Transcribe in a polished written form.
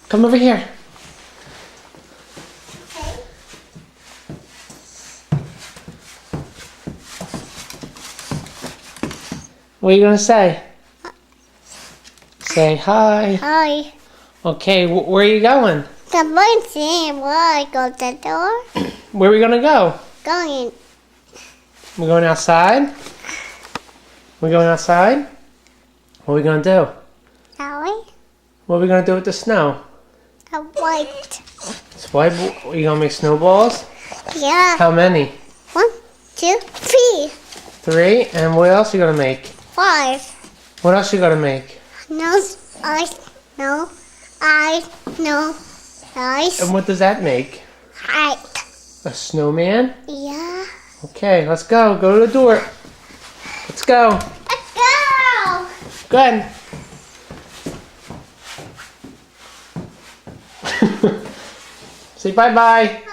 Come over here. What are you gonna say? Say hi. Hi. Okay, where are you going? The boy saying why go to the door? Where are we gonna go? Going. We're going outside? We're going outside? What are we gonna do? Sorry. What are we gonna do with the snow? A white. Are you gonna make snowballs? Yeah. How many? 1, 2, 3, 3? And what else are you gonna make? 5. What else you gonna make? No ice. No ice. No ice. And what does that make? Height. A snowman? Yeah. Okay, let's go. Go to the door. Let's go. Let's go. Good. Say bye-bye.